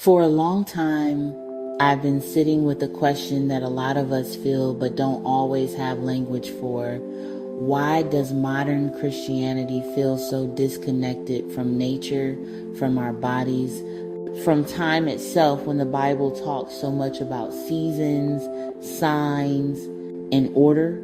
For a long time, I've been sitting with a question that a lot of us feel but don't always have language for. Why does modern Christianity feel so disconnected from nature, from our bodies, from time itself, when the Bible talks so much about seasons, signs, and order?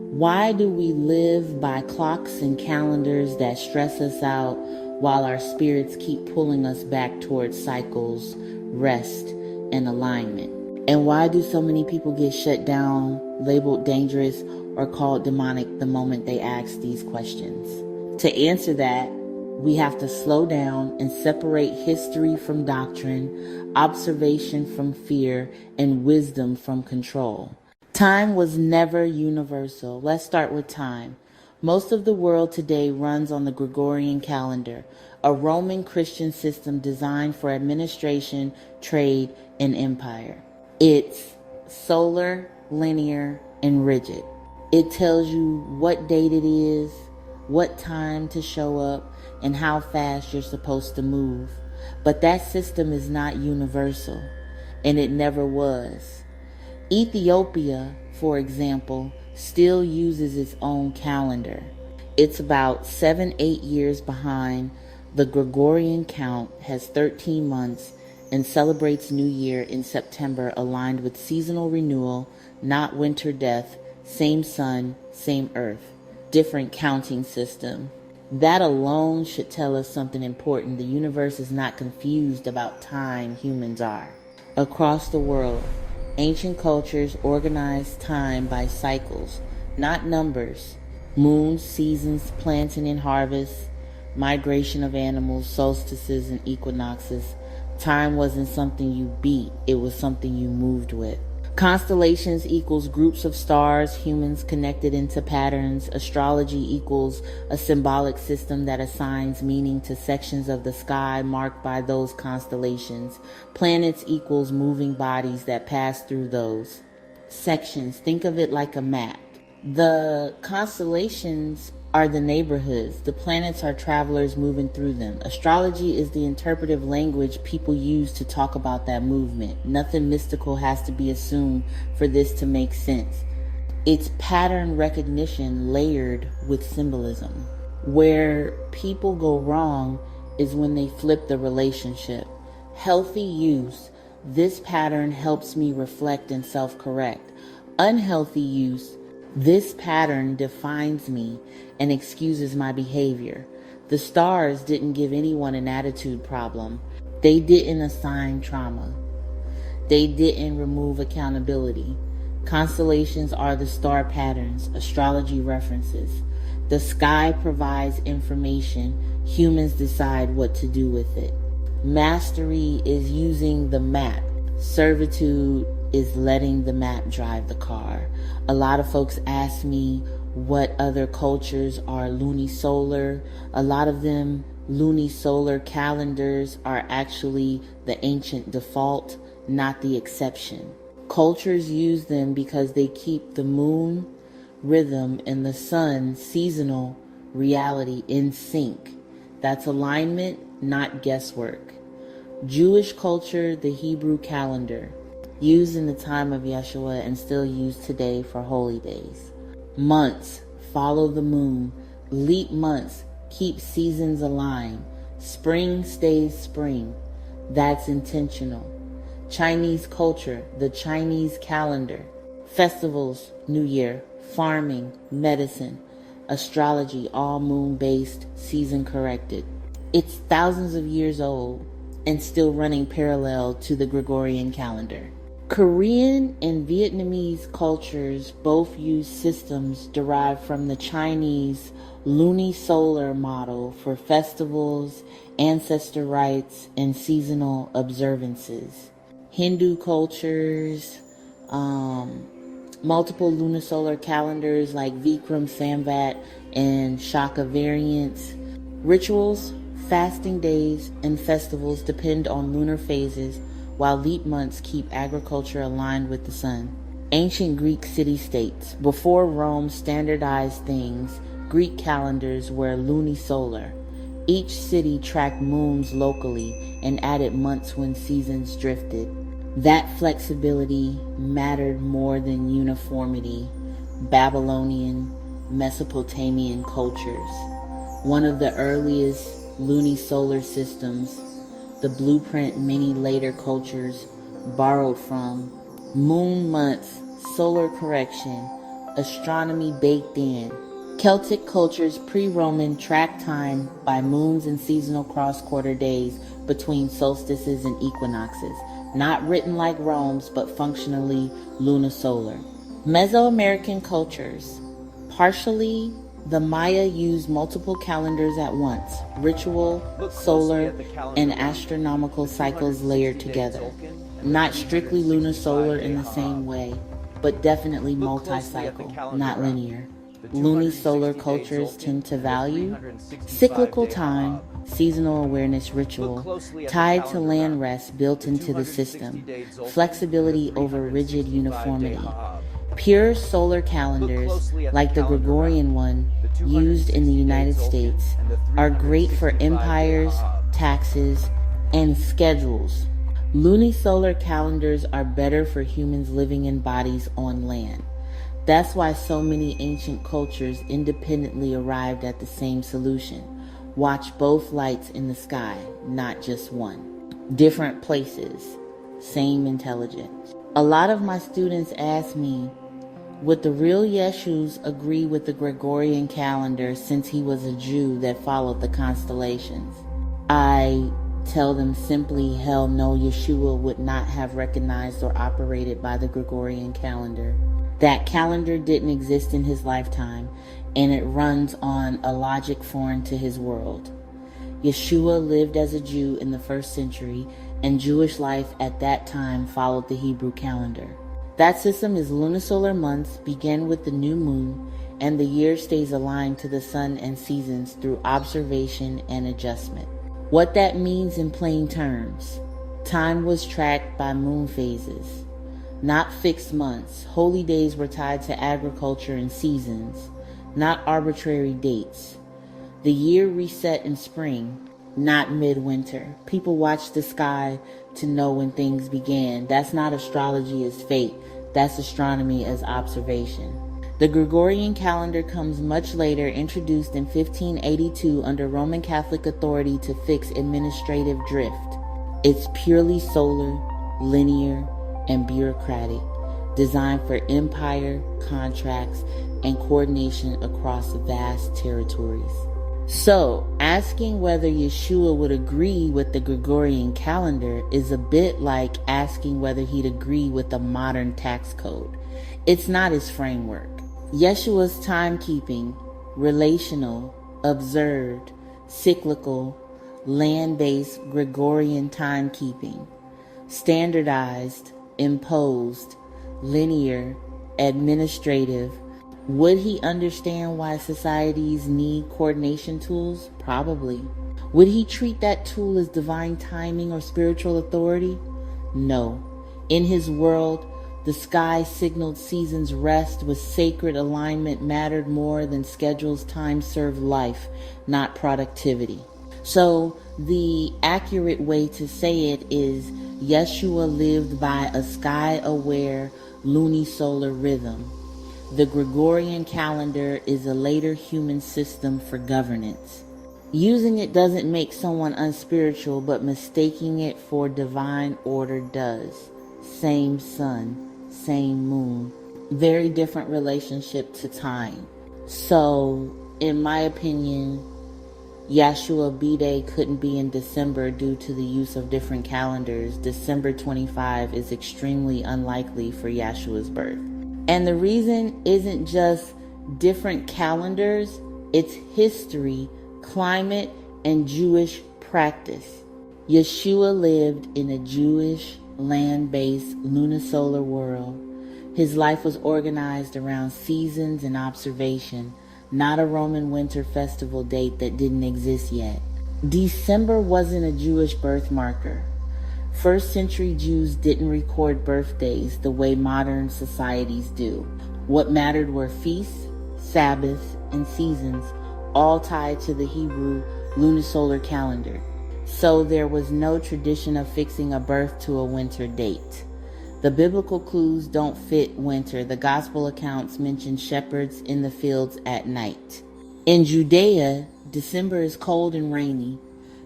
Why do we live by clocks and calendars that stress us out while our spirits keep pulling us back towards cycles, rest, and alignment? And why do so many people get shut down, labeled dangerous, or called demonic the moment they ask these questions? To answer that, we have to slow down and separate history from doctrine, observation from fear, and wisdom from control. Time was never universal. Let's start with time. Most of the world today runs on the Gregorian calendar, a Roman Christian system designed for administration, trade, and empire. It's solar, linear, and rigid. It tells you what date it is, what time to show up, and how fast you're supposed to move. But that system is not universal, and it never was. Ethiopia, for example, still uses its own calendar. It's about 7-8 years behind. The Gregorian count has 13 months and celebrates New Year in September, aligned with seasonal renewal, not winter death, same sun, same earth, different counting system. That alone should tell us something important. The universe is not confused about time humans are. Across the world, ancient cultures organized time by cycles, not numbers. Moons, seasons, planting and harvests, migration of animals, solstices and equinoxes. Time wasn't something you beat, it was something you moved with. Constellations equals groups of stars, humans connected into patterns. Astrology equals a symbolic system that assigns meaning to sections of the sky marked by those constellations. Planets equals moving bodies that pass through those sections. Think of it like a map. The constellations are the neighborhoods. The planets are travelers moving through them. Astrology is the interpretive language people use to talk about that movement. Nothing mystical has to be assumed for this to make sense. It's pattern recognition layered with symbolism. Where people go wrong is when they flip the relationship. Healthy use. This pattern helps me reflect and self-correct. Unhealthy use. This pattern defines me and excuses my behavior. The stars didn't give anyone an attitude problem. They didn't assign trauma. They didn't remove accountability. Constellations are the star patterns, astrology references. The sky provides information. Humans decide what to do with it. Mastery is using the map. Servitude is letting the map drive the car. A lot of folks ask me what other cultures are lunisolar. A lot of them lunisolar calendars are actually the ancient default, not the exception. Cultures use them because they keep the moon rhythm and the sun seasonal reality in sync. That's alignment, not guesswork. Jewish culture, the Hebrew calendar, used in the time of Yeshua and still used today for holy days. Months follow the moon. Leap months keep seasons aligned. Spring stays spring. That's intentional. Chinese culture, the Chinese calendar. Festivals, New Year, farming, medicine, astrology, all moon-based, season-corrected. It's thousands of years old and still running parallel to the Gregorian calendar. Korean and Vietnamese cultures both use systems derived from the Chinese Lunisolar model for festivals, ancestor rites, and seasonal observances. Hindu cultures, multiple lunisolar calendars like Vikram, Samvat, and Shaka variants. Rituals, fasting days, and festivals depend on lunar phases, while leap months keep agriculture aligned with the sun. Ancient Greek city-states. Before Rome standardized things, Greek calendars were lunisolar. Each city tracked moons locally and added months when seasons drifted. That flexibility mattered more than uniformity. Babylonian, Mesopotamian cultures. One of the earliest Lunisolar systems, the blueprint many later cultures borrowed from. Moon months, solar correction, astronomy baked in. Celtic cultures pre-Roman tracked time by moons and seasonal cross-quarter days between solstices and equinoxes, not written like Rome's, but functionally lunisolar. Mesoamerican cultures. Partially, the Maya used multiple calendars at once, ritual, solar, and astronomical cycles layered together. Not strictly lunisolar in the same way, but definitely multi-cycle, not linear. Lunisolar cultures tend to value cyclical time, seasonal awareness ritual, tied to land rest built into the system, flexibility over rigid uniformity. Pure solar calendars, like the Gregorian one used in the United States, are great for empires, taxes, and schedules. Lunisolar calendars are better for humans living in bodies on land. That's why so many ancient cultures independently arrived at the same solution. Watch both lights in the sky, not just one. Different places, same intelligence. A lot of my students ask me, would the real Yeshus agree with the Gregorian calendar since he was a Jew that followed the constellations? I tell them simply, hell no, Yeshua would not have recognized or operated by the Gregorian calendar. That calendar didn't exist in his lifetime, and it runs on a logic foreign to his world. Yeshua lived as a Jew in the 1st century, and Jewish life at that time followed the Hebrew calendar. That system is lunisolar months begin with the new moon, and the year stays aligned to the sun and seasons through observation and adjustment. What that means in plain terms: time was tracked by moon phases, not fixed months. Holy days were tied to agriculture and seasons, not arbitrary dates. The year reset in spring, not midwinter. People watch the sky to know when things began. That's not astrology as fate. That's astronomy as observation. The Gregorian calendar comes much later, introduced in 1582 under Roman Catholic authority to fix administrative drift. It's purely solar, linear, and bureaucratic, designed for empire, contracts, and coordination across vast territories. So, asking whether Yeshua would agree with the Gregorian calendar is a bit like asking whether he'd agree with the modern tax code. It's not his framework. Yeshua's timekeeping, relational, observed, cyclical, land-based Gregorian timekeeping, standardized, imposed, linear, administrative. Would he understand why societies need coordination tools? Probably. Would he treat that tool as divine timing or spiritual authority? No. In his world, the sky signaled seasons rest with sacred alignment mattered more than schedules. Time served life, not productivity. So the accurate way to say it is Yeshua lived by a sky-aware lunisolar rhythm. The Gregorian calendar is a later human system for governance. Using it doesn't make someone unspiritual, but mistaking it for divine order does. Same sun, same moon, very different relationship to time. So, in my opinion, Yeshua B-Day couldn't be in December due to the use of different calendars. December 25 is extremely unlikely for Yeshua's birth. And the reason isn't just different calendars, it's history, climate, and Jewish practice. Yeshua lived in a Jewish, land-based, lunisolar world. His life was organized around seasons and observation, not a Roman winter festival date that didn't exist yet. December wasn't a Jewish birth marker. First century Jews didn't record birthdays the way modern societies do. What mattered were feasts, Sabbaths, and seasons, all tied to the Hebrew Lunisolar calendar. So there was no tradition of fixing a birth to a winter date. The biblical clues don't fit winter. The gospel accounts mention shepherds in the fields at night. In Judea, December is cold and rainy.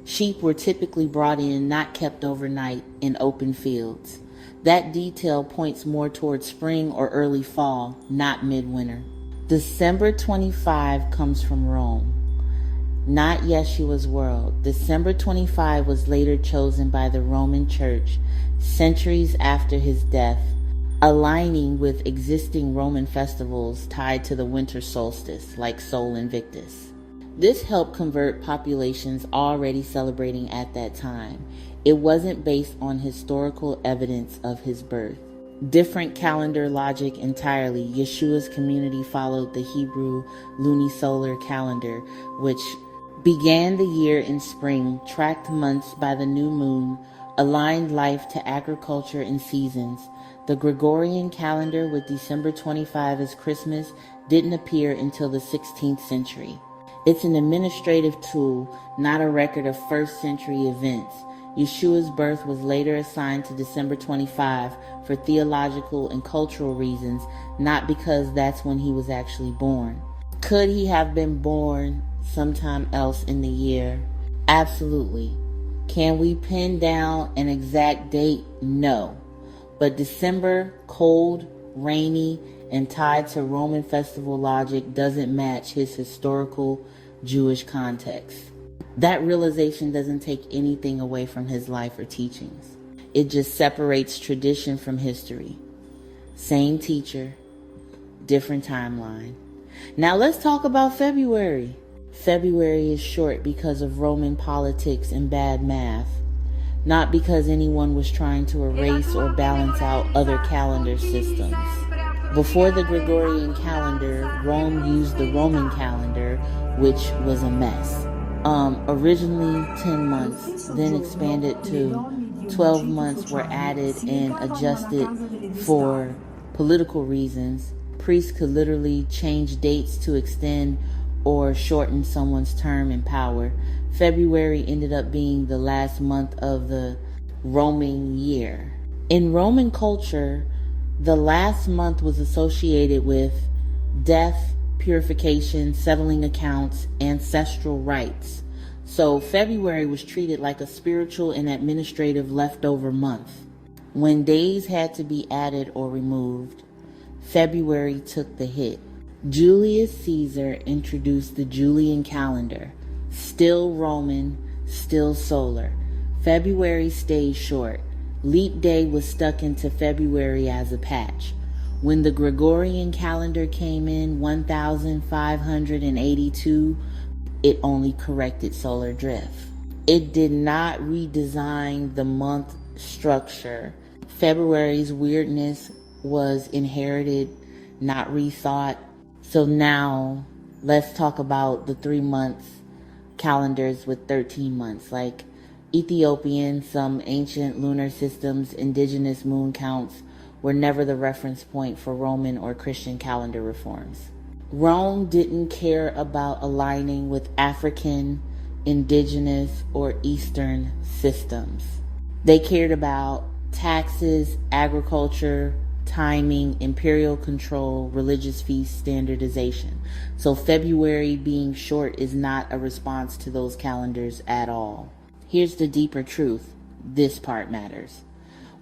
Sheep were typically brought in, not kept overnight, in open fields. That detail points more towards spring or early fall, not midwinter. December 25 comes from Rome, not Yeshua's world. December 25 was later chosen by the Roman Church centuries after his death, aligning with existing Roman festivals tied to the winter solstice, like Sol Invictus. This helped convert populations already celebrating at that time. It wasn't based on historical evidence of his birth. Different calendar logic entirely. Yeshua's community followed the Hebrew Lunisolar calendar, which began the year in spring, tracked months by the new moon, aligned life to agriculture and seasons. The Gregorian calendar, with December 25 as Christmas, didn't appear until the 16th century. It's an administrative tool, not a record of first century events. Yeshua's birth was later assigned to December 25 for theological and cultural reasons, not because that's when he was actually born. Could he have been born sometime else in the year? Absolutely. Can we pin down an exact date? No. But December, cold, rainy, and tied to Roman festival logic doesn't match his historical Jewish context. That realization doesn't take anything away from his life or teachings. It just separates tradition from history. Same teacher, different timeline. Now let's talk about February. February is short because of Roman politics and bad math, not because anyone was trying to erase or balance out other calendar systems. Before the Gregorian calendar, Rome used the Roman calendar, which was a mess. Originally 10 months, then expanded to 12 months were added and adjusted for political reasons. Priests could literally change dates to extend or shorten someone's term in power. February ended up being the last month of the Roman year. In Roman culture, the last month was associated with death, purification, settling accounts, ancestral rites. So February was treated like a spiritual and administrative leftover month. When days had to be added or removed, February took the hit. Julius Caesar introduced the Julian calendar, still Roman, still solar. February stayed short. Leap day was stuck into February as a patch. When the Gregorian calendar came in 1582, it only corrected solar drift. It did not redesign the month structure. February's weirdness was inherited, not rethought. So now let's talk about the 3 months calendars with 13 months, like Ethiopian, some ancient lunar systems, indigenous moon counts were never the reference point for Roman or Christian calendar reforms. Rome didn't care about aligning with African, indigenous, or Eastern systems. They cared about taxes, agriculture, timing, imperial control, religious feast standardization. So February being short is not a response to those calendars at all. Here's the deeper truth. This part matters.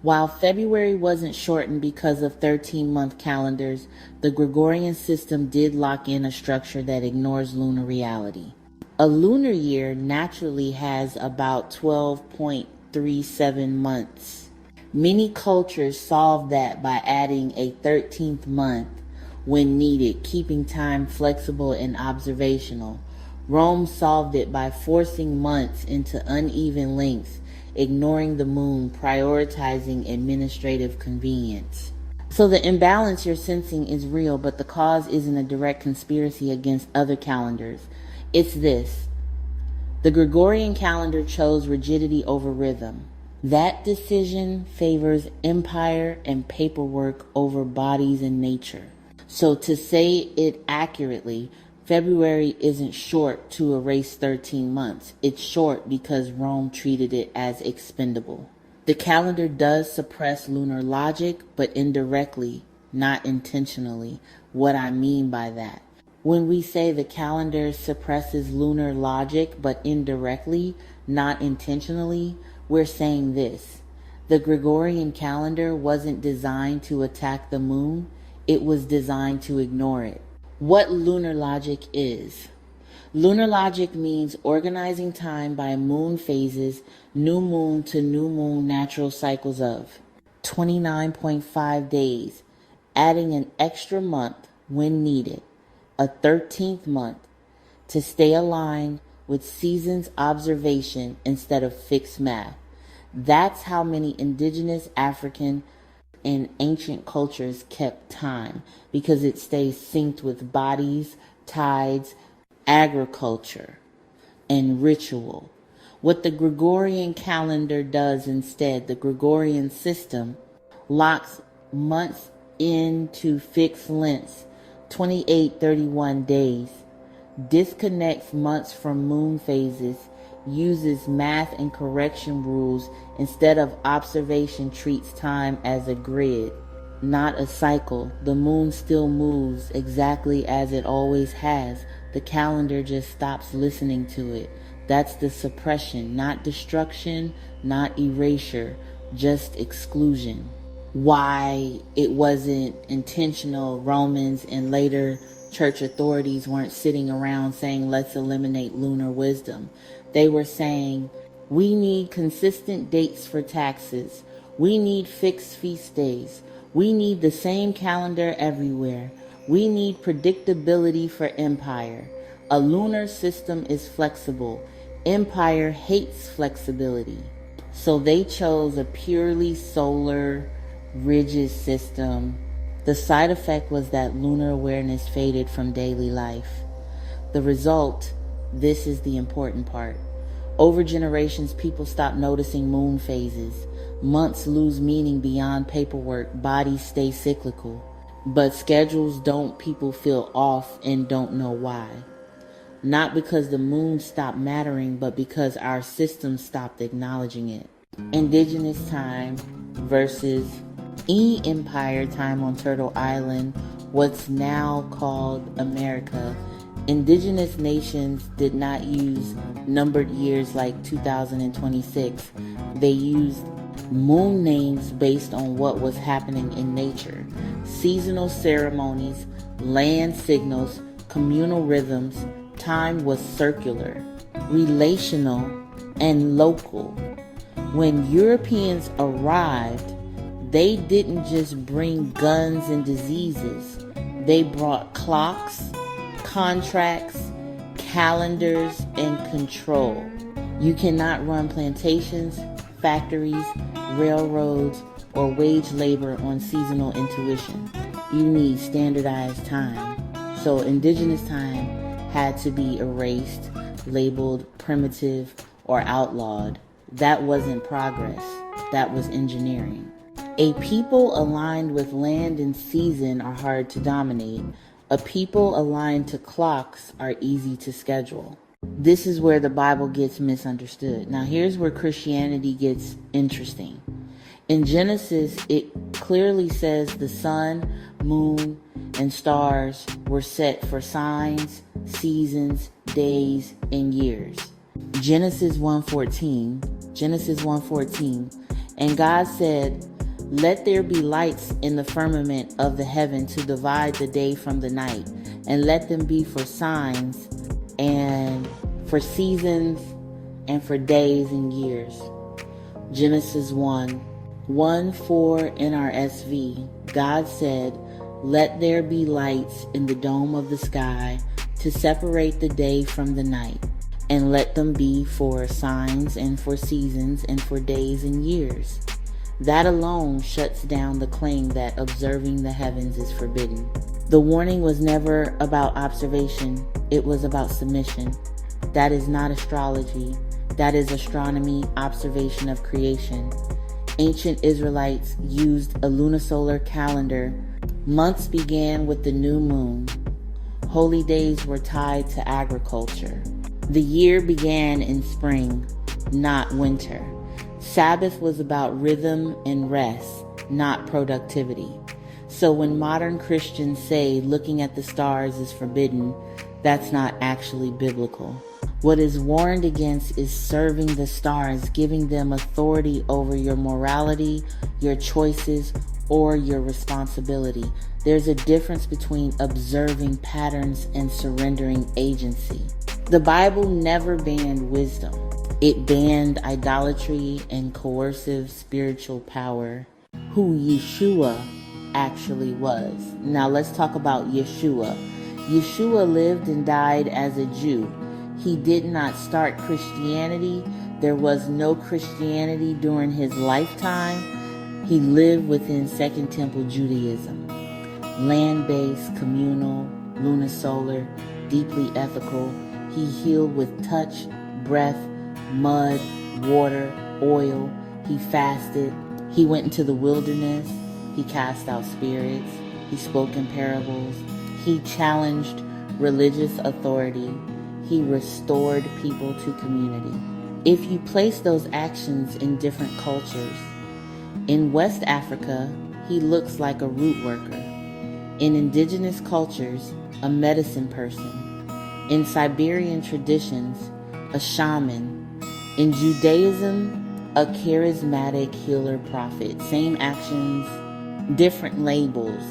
While February wasn't shortened because of 13-month calendars, the Gregorian system did lock in a structure that ignores lunar reality. A lunar year naturally has about 12.37 months. Many cultures solve that by adding a 13th month when needed, keeping time flexible and observational. Rome solved it by forcing months into uneven lengths, ignoring the moon, prioritizing administrative convenience. So the imbalance you're sensing is real, but the cause isn't a direct conspiracy against other calendars. It's this. The Gregorian calendar chose rigidity over rhythm. That decision favors empire and paperwork over bodies and nature. So to say it accurately, February isn't short to erase 13 months. It's short because Rome treated it as expendable. The calendar does suppress lunar logic, but indirectly, not intentionally. What I mean by that. When we say the calendar suppresses lunar logic, but indirectly, not intentionally, we're saying this. The Gregorian calendar wasn't designed to attack the moon. It was designed to ignore it. What lunar logic is. Lunar logic means organizing time by moon phases, new moon to new moon natural cycles of 29.5 days, adding an extra month when needed, a 13th month, to stay aligned with seasons observation instead of fixed math. That's how many indigenous, African, and ancient cultures kept time, because it stays synced with bodies, tides, agriculture, and ritual. What the Gregorian calendar does instead, the Gregorian system locks months into fixed lengths, 28-31 days, disconnects months from moon phases, uses math and correction rules instead of observation, treats time as a grid, not a cycle. The moon still moves exactly as it always has. The calendar just stops listening to it. That's the suppression, not destruction, not erasure, just exclusion. Why it wasn't intentional, Romans and later church authorities weren't sitting around saying, let's eliminate lunar wisdom. They were saying, we need consistent dates for taxes. We need fixed feast days. We need the same calendar everywhere. We need predictability for empire. A lunar system is flexible. Empire hates flexibility. So they chose a purely solar, rigid system. The side effect was that lunar awareness faded from daily life. The result, this is the important part. Over generations, people stopped noticing moon phases. Months lose meaning beyond paperwork. Bodies stay cyclical. But schedules don't. People feel off and don't know why. Not because the moon stopped mattering, but because our system stopped acknowledging it. Indigenous time versus empire time on Turtle Island, what's now called America. Indigenous nations did not use numbered years like 2026. They used moon names based on what was happening in nature. Seasonal ceremonies, land signals, communal rhythms. Time was circular, relational, and local. When Europeans arrived, they didn't just bring guns and diseases. They brought clocks, contracts, calendars, and control. You cannot run plantations, factories, railroads, or wage labor on seasonal intuition. You need standardized time. So indigenous time had to be erased, labeled primitive, or outlawed. That wasn't progress. That was engineering. A people aligned with land and season are hard to dominate. A people aligned to clocks are easy to schedule. This is where the Bible gets misunderstood. Now here's where Christianity gets interesting. In Genesis, it clearly says the sun, moon, and stars were set for signs, seasons, days, and years. Genesis 1:14, and God said, let there be lights in the firmament of the heaven to divide the day from the night, and let them be for signs and for seasons and for days and years. Genesis 1:4 NRSV, God said, let there be lights in the dome of the sky to separate the day from the night, and let them be for signs and for seasons and for days and years. That alone shuts down the claim that observing the heavens is forbidden. The warning was never about observation. It was about submission. That is not astrology. That is astronomy, observation of creation. Ancient Israelites used a lunisolar calendar. Months began with the new moon. Holy days were tied to agriculture. The year began in spring, not winter. Sabbath was about rhythm and rest, not productivity. So when modern Christians say looking at the stars is forbidden, that's not actually biblical. What is warned against is serving the stars, giving them authority over your morality, your choices, or your responsibility. There's a difference between observing patterns and surrendering agency. The Bible never banned wisdom. It banned idolatry and coercive spiritual power, who Yeshua actually was. Now let's talk about Yeshua. Yeshua lived and died as a Jew. He did not start Christianity. There was no Christianity during his lifetime. He lived within Second Temple Judaism. Land-based, communal, lunisolar, deeply ethical. He healed with touch, breath, mud, water, oil. He fasted. He went into the wilderness. He cast out spirits. He spoke in parables. He challenged religious authority. He restored people to community. If you place those actions in different cultures, in West Africa, he looks like a root worker. In indigenous cultures, a medicine person. In Siberian traditions, a shaman. In Judaism, a charismatic healer prophet. Same actions, different labels.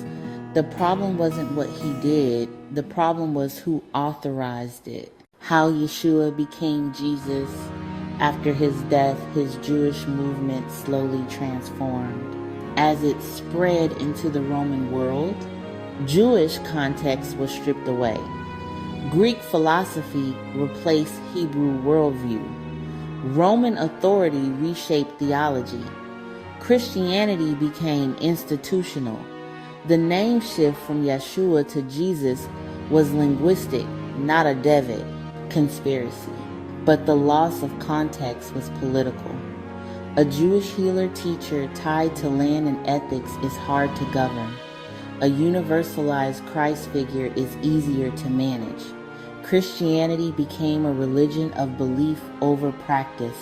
The problem wasn't what he did. The problem was who authorized it. How Yeshua became Jesus. After his death, his Jewish movement slowly transformed. As it spread into the Roman world, Jewish context was stripped away. Greek philosophy replaced Hebrew worldview. Roman authority reshaped theology. Christianity became institutional. The name shift from Yeshua to Jesus was linguistic, not a David conspiracy. But the loss of context was political. A Jewish healer teacher tied to land and ethics is hard to govern. A universalized Christ figure is easier to manage. Christianity became a religion of belief over practice,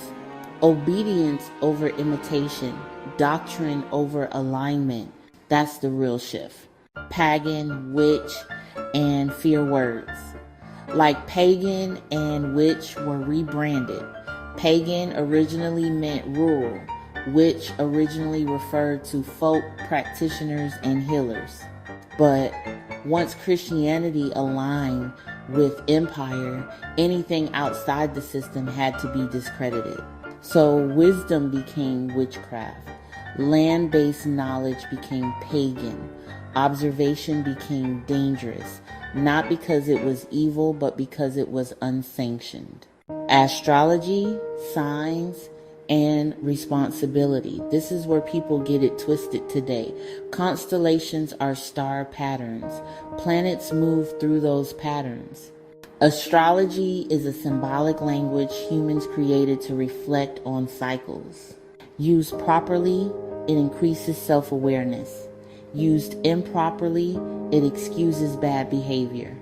obedience over imitation, doctrine over alignment. That's the real shift. Pagan, witch, and fear words. Like pagan and witch were rebranded. Pagan originally meant rural. Witch originally referred to folk practitioners and healers. But once Christianity aligned with empire, anything outside the system had to be discredited. So wisdom became witchcraft. Land-based knowledge became pagan. Observation became dangerous, not because it was evil, but because it was unsanctioned. Astrology, signs, and responsibility. This is where people get it twisted today. Constellations are star patterns. Planets move through those patterns. Astrology is a symbolic language humans created to reflect on cycles. Used properly, it increases self-awareness. Used improperly, it excuses bad behavior.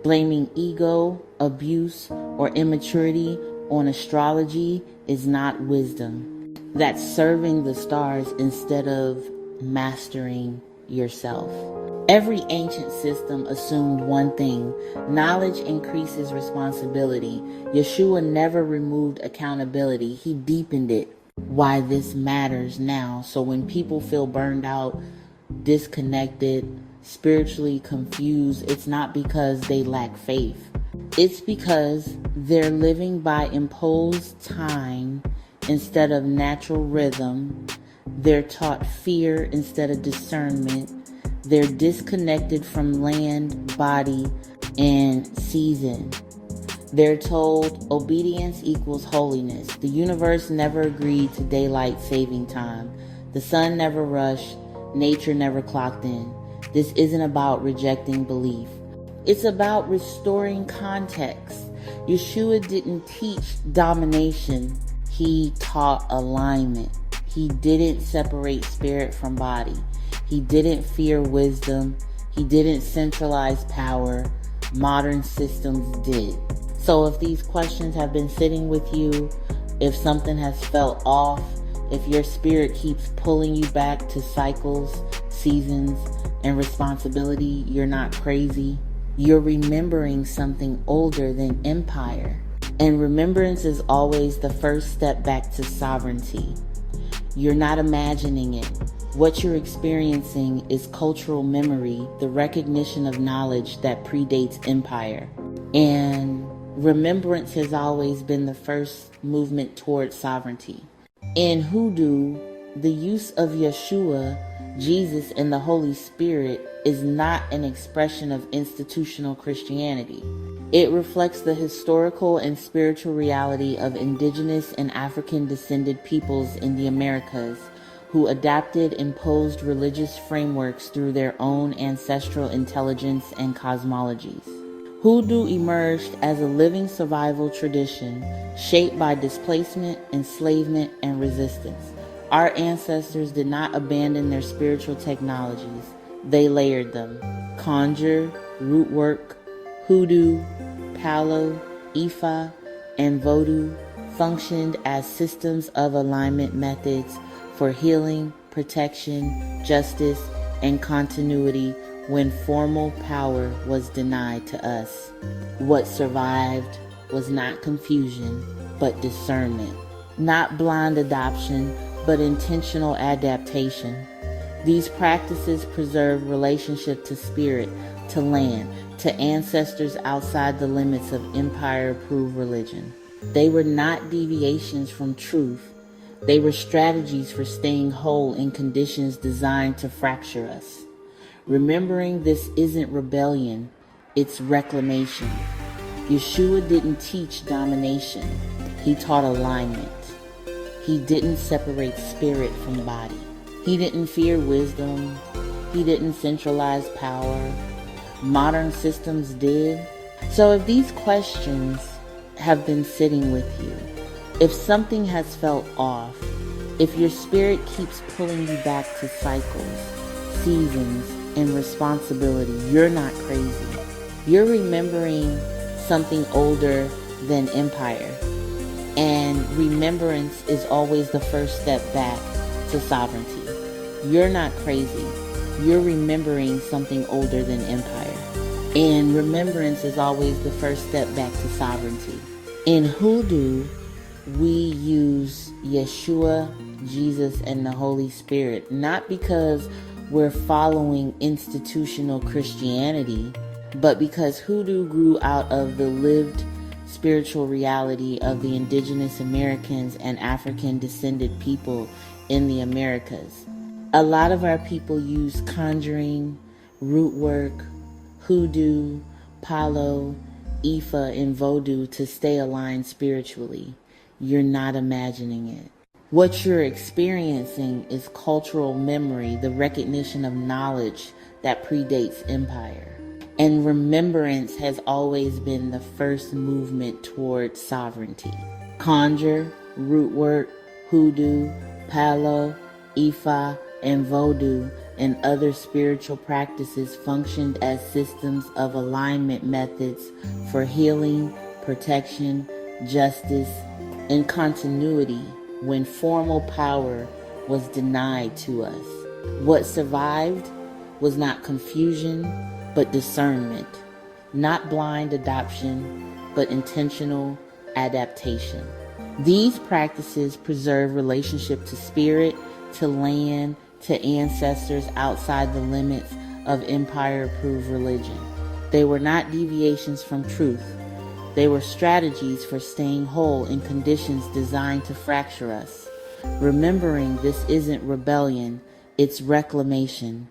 Blaming ego, abuse, or immaturity on astrology is not wisdom. That's serving the stars instead of mastering yourself. Every ancient system assumed one thing: knowledge increases responsibility. Yeshua never removed accountability, he deepened it. Why this matters now. So when people feel burned out, disconnected, spiritually confused, it's not because they lack faith. It's because they're living by imposed time instead of natural rhythm. They're taught fear instead of discernment. They're disconnected from land, body, and season. They're told obedience equals holiness. The universe never agreed to daylight saving time. The sun never rushed. Nature never clocked in. This isn't about rejecting belief. It's about restoring context. Yeshua didn't teach domination. He taught alignment. He didn't separate spirit from body. He didn't fear wisdom. He didn't centralize power. Modern systems did. So if these questions have been sitting with you, if something has felt off, if your spirit keeps pulling you back to cycles, seasons, and responsibility, you're not crazy. You're remembering something older than empire. And remembrance is always the first step back to sovereignty. You're not imagining it. What you're experiencing is cultural memory, the recognition of knowledge that predates empire. And remembrance has always been the first movement towards sovereignty. In Hoodoo, the use of Yeshua, Jesus, and the Holy Spirit is not an expression of institutional Christianity. It reflects the historical and spiritual reality of Indigenous and African-descended peoples in the Americas who adapted imposed religious frameworks through their own ancestral intelligence and cosmologies. Hoodoo emerged as a living survival tradition shaped by displacement, enslavement, and resistance. Our ancestors did not abandon their spiritual technologies. They layered them. Conjure, root work, hoodoo, palo, Ifa, and voodoo functioned as systems of alignment methods for healing, protection, justice, and continuity when formal power was denied to us. What survived was not confusion, but discernment. Not blind adoption, but intentional adaptation. These practices preserve relationship to spirit, to land, to ancestors outside the limits of empire-approved religion. They were not deviations from truth. They were strategies for staying whole in conditions designed to fracture us. Remembering this isn't rebellion, it's reclamation. Yeshua didn't teach domination. He taught alignment. He didn't separate spirit from body. He didn't fear wisdom. He didn't centralize power. Modern systems did. So if these questions have been sitting with you, if something has felt off, if your spirit keeps pulling you back to cycles, seasons, and responsibility, you're not crazy. You're remembering something older than empire. And remembrance is always the first step back to sovereignty. You're not crazy. You're remembering something older than empire. And remembrance is always the first step back to sovereignty. In Hoodoo, we use Yeshua, Jesus, and the Holy Spirit, not because we're following institutional Christianity, but because Hoodoo grew out of the lived spiritual reality of the Indigenous Americans and African-descended people in the Americas. A lot of our people use conjuring, root work, hoodoo, palo, Ifa, and voodoo to stay aligned spiritually. You're not imagining it. What you're experiencing is cultural memory, the recognition of knowledge that predates empire. And remembrance has always been the first movement toward sovereignty. Conjure, root work, hoodoo, palo, Ifa, and voodoo and other spiritual practices functioned as systems of alignment methods for healing, protection, justice, and continuity when formal power was denied to us. What survived was not confusion, but discernment. Not blind adoption, but intentional adaptation. These practices preserve relationship to spirit, to land, to ancestors outside the limits of empire-approved religion. They were not deviations from truth. They were strategies for staying whole in conditions designed to fracture us. Remembering this isn't rebellion, it's reclamation.